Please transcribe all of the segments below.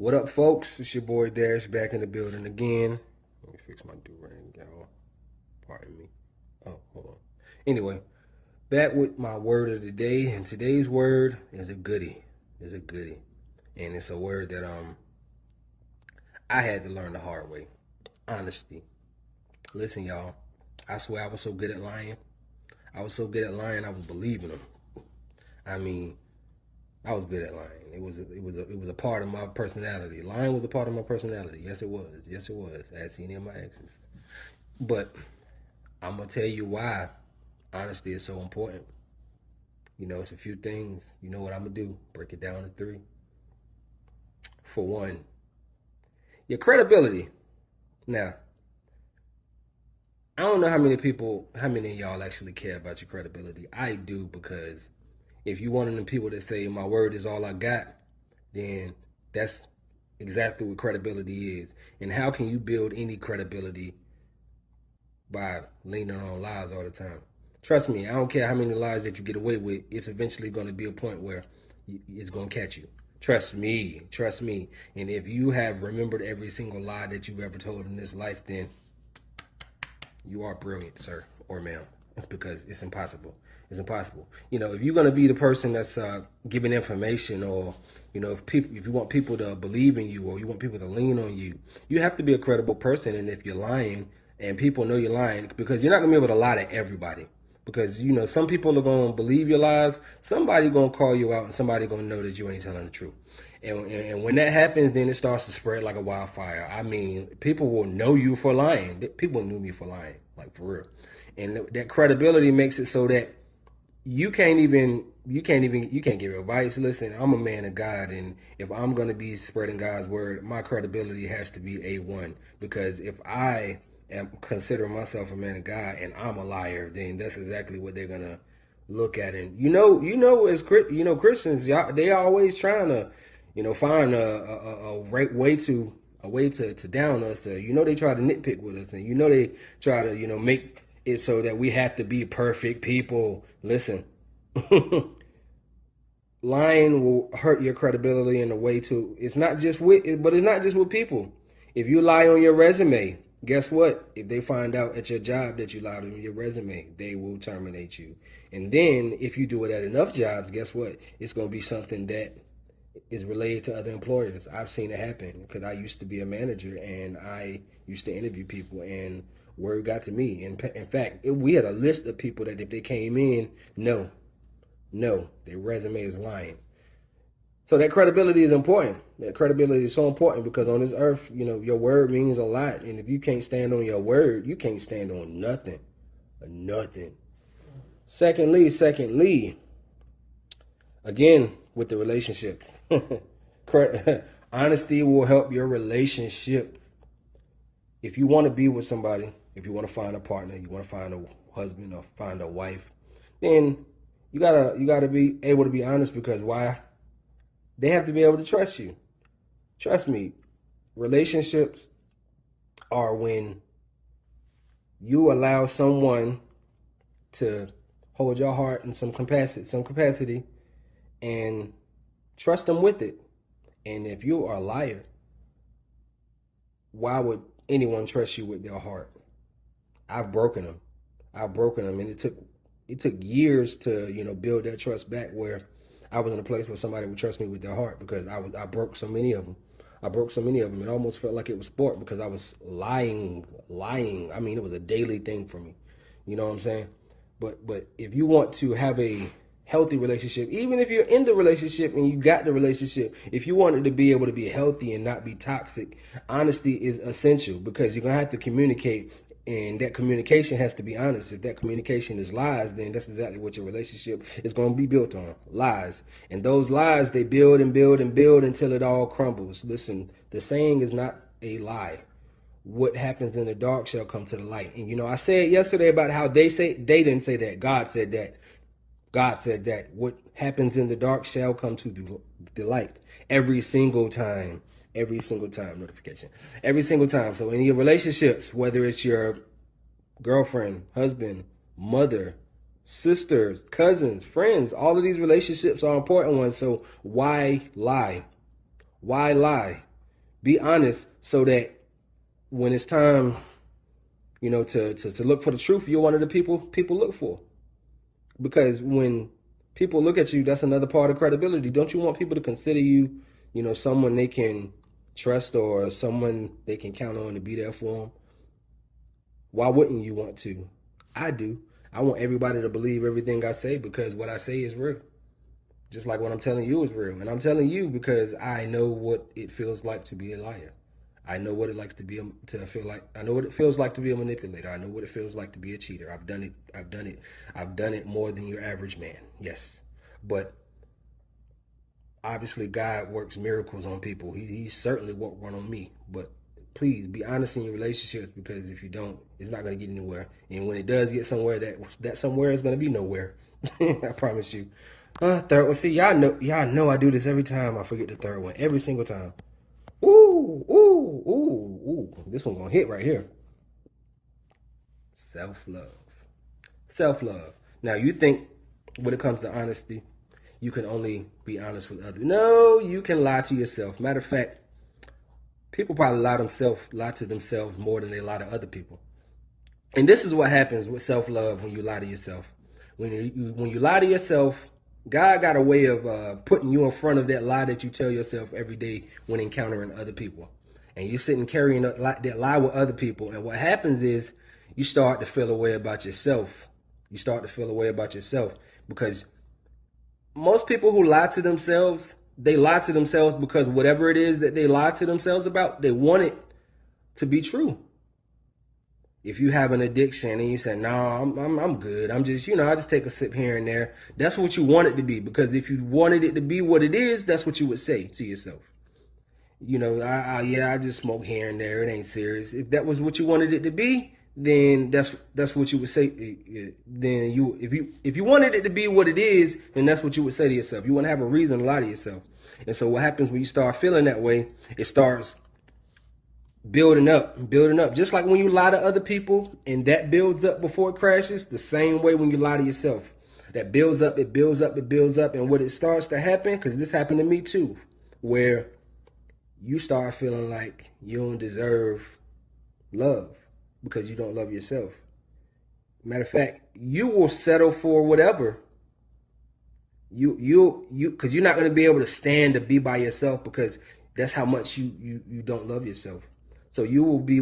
What up, folks? It's your boy Dash back in the building again. Let me fix my do-rag, y'all. Pardon me. Oh, hold on. Anyway, back with my word of the day, and today's word is a goodie. It's a goodie, and it's a word that I had to learn the hard way. Honesty. Listen, y'all. I swear I was so good at lying. I was so good at lying. I was believing them. I mean, I was good at lying. It was a part of my personality. Lying was a part of my personality. Yes, it was. Yes, it was. I had seen it in my exes. But I'm gonna tell you why honesty is so important. It's a few things. You know what I'm gonna do? Break it down to three. For one, your credibility. Now, I don't know how many of y'all actually care about your credibility. I do, because if you one of them people that say my word is all I got, then that's exactly what credibility is. And how can you build any credibility by leaning on lies all the time? Trust me, I don't care how many lies that you get away with. It's eventually going to be a point where it's going to catch you. Trust me, trust me. And if you have remembered every single lie that you've ever told in this life, then you are brilliant, sir or ma'am, because it's impossible. It's impossible. If you're gonna be the person that's giving information, or if you want people to believe in you, or you want people to lean on you, you have to be a credible person. And if you're lying, and people know you're lying, because you're not gonna be able to lie to everybody, because some people are gonna believe your lies. Somebody gonna call you out, and somebody gonna know that you ain't telling the truth. And when that happens, then it starts to spread like a wildfire. I mean, people will know you for lying. People knew me for lying, like for real. And that credibility makes it so that you can't give advice. Listen, I'm a man of God, and if I'm going to be spreading God's word, my credibility has to be A1. Because if I am considering myself a man of God and I'm a liar, then that's exactly what they're going to look at. And as Christians, y'all, they always trying to find a way to down us. They try to nitpick with us, and they try to make it so that we have to be perfect people. Listen, lying will hurt your credibility in a way too. It's not just with people. If you lie on your resume, guess what? If they find out at your job that you lied on your resume, they will terminate you. And then if you do it at enough jobs, guess what? It's going to be something that is related to other employers. I've seen it happen, because I used to be a manager, and I used to interview people, and word got to me. In fact, we had a list of people that if they came in, no, their resume is lying. So that credibility is important. That credibility is so important, because on this earth, your word means a lot. And if you can't stand on your word, you can't stand on nothing. Nothing. Secondly, again, with the relationships. Honesty will help your relationships. If you want to be with somebody, if you want to find a partner, you want to find a husband or find a wife, then you gotta be able to be honest, because why? They have to be able to trust you. Trust me, relationships are when you allow someone to hold your heart in some capacity, and trust them with it. And if you are a liar, why would anyone trust you with their heart? I've broken them. And it took years to build that trust back, where I was in a place where somebody would trust me with their heart, because I broke so many of them. It almost felt like it was sport, because I was lying. I mean, it was a daily thing for me. You know what I'm saying? But if you want to have a healthy relationship, even if you're in the relationship and you got the relationship, if you want it to be able to be healthy and not be toxic, honesty is essential, because you're going to have to communicate, and that communication has to be honest. If that communication is lies, then that's exactly what your relationship is going to be built on, lies. And those lies, they build and build and build until it all crumbles. Listen, the saying is not a lie. What happens in the dark shall come to the light. And I said yesterday about how they didn't say that. God said that. God said that what happens in the dark shall come to the light every single time. Every single time, notification. Every single time. So in your relationships, whether it's your girlfriend, husband, mother, sisters, cousins, friends, all of these relationships are important ones. So why lie? Why lie? Be honest so that when it's time, to look for the truth, you're one of the people look for. Because when people look at you, that's another part of credibility. Don't you want people to consider you, someone they can trust or someone they can count on to be there for them? Why wouldn't you want to? I do. I want everybody to believe everything I say because what I say is real. Just like what I'm telling you is real. And I'm telling you because I know what it feels like to be a liar. I know what it likes to feel like. I know what it feels like to be a manipulator. I know what it feels like to be a cheater. I've done it. I've done it. I've done it more than your average man. Yes, but obviously God works miracles on people. He certainly worked one on me. But please be honest in your relationships because if you don't, it's not going to get anywhere. And when it does get somewhere, that somewhere is going to be nowhere. I promise you. Third one. See, y'all know I do this every time. I forget the third one every single time. Ooh, ooh, ooh, ooh. This one gonna hit right here. Self-love. Self-love. Now you think when it comes to honesty, you can only be honest with others. No, you can lie to yourself. Matter of fact, people probably lie to themselves more than they lie to other people. And this is what happens with self-love when you lie to yourself. When you lie to yourself, God got a way of putting you in front of that lie that you tell yourself every day when encountering other people. And you're sitting carrying that lie with other people. And what happens is you start to feel a way about yourself. You start to feel a way about yourself because most people who lie to themselves, they lie to themselves because whatever it is that they lie to themselves about, they want it to be true. If you have an addiction and you say, "No, I'm good. I'm just, I just take a sip here and there." That's what you want it to be because if you wanted it to be what it is, that's what you would say to yourself. I just smoke here and there. It ain't serious. If that was what you wanted it to be, then that's what you would say. Then if you wanted it to be what it is, then that's what you would say to yourself. You want to have a reason to lie to yourself. And so what happens when you start feeling that way? It starts building up. Just like when you lie to other people and that builds up before it crashes, the same way when you lie to yourself. That builds up, it builds up, it builds up. And what it starts to happen, because this happened to me too, where you start feeling like you don't deserve love because you don't love yourself. Matter of fact, you will settle for whatever. Because you're not going to be able to stand to be by yourself because that's how much you don't love yourself. So you'll be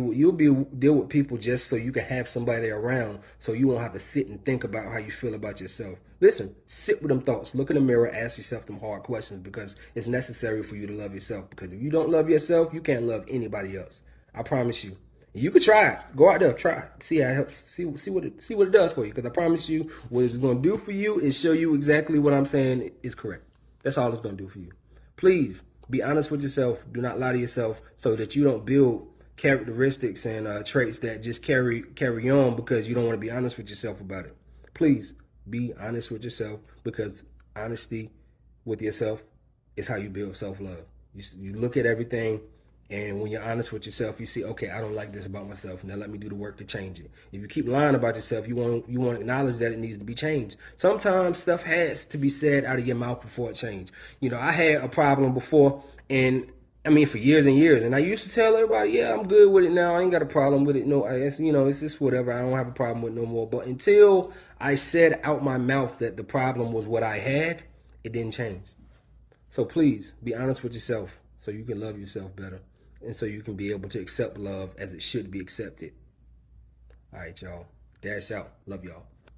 deal with people just so you can have somebody around, so you won't have to sit and think about how you feel about yourself. Listen, sit with them thoughts, look in the mirror, ask yourself them hard questions because it's necessary for you to love yourself. Because if you don't love yourself, you can't love anybody else. I promise you. You could try it. Go out there, try it. See how it helps. See what it does for you. Because I promise you, what it's going to do for you is show you exactly what I'm saying is correct. That's all it's going to do for you. Please be honest with yourself. Do not lie to yourself, so that you don't build characteristics and traits that just carry on because you don't want to be honest with yourself about it. Please be honest with yourself because honesty with yourself is how you build self-love. You look at everything, and when you're honest with yourself, you see, okay, I don't like this about myself. Now let me do the work to change it. If you keep lying about yourself, you want to acknowledge that it needs to be changed. Sometimes stuff has to be said out of your mouth before it changes. I had a problem before, and I mean for years and years, and I used to tell everybody, yeah, I'm good with it now. I ain't got a problem with it. No, it's just whatever. I don't have a problem with it no more. But until I said out my mouth that the problem was what I had, it didn't change. So please be honest with yourself so you can love yourself better and so you can be able to accept love as it should be accepted. All right, y'all. Dash out. Love y'all.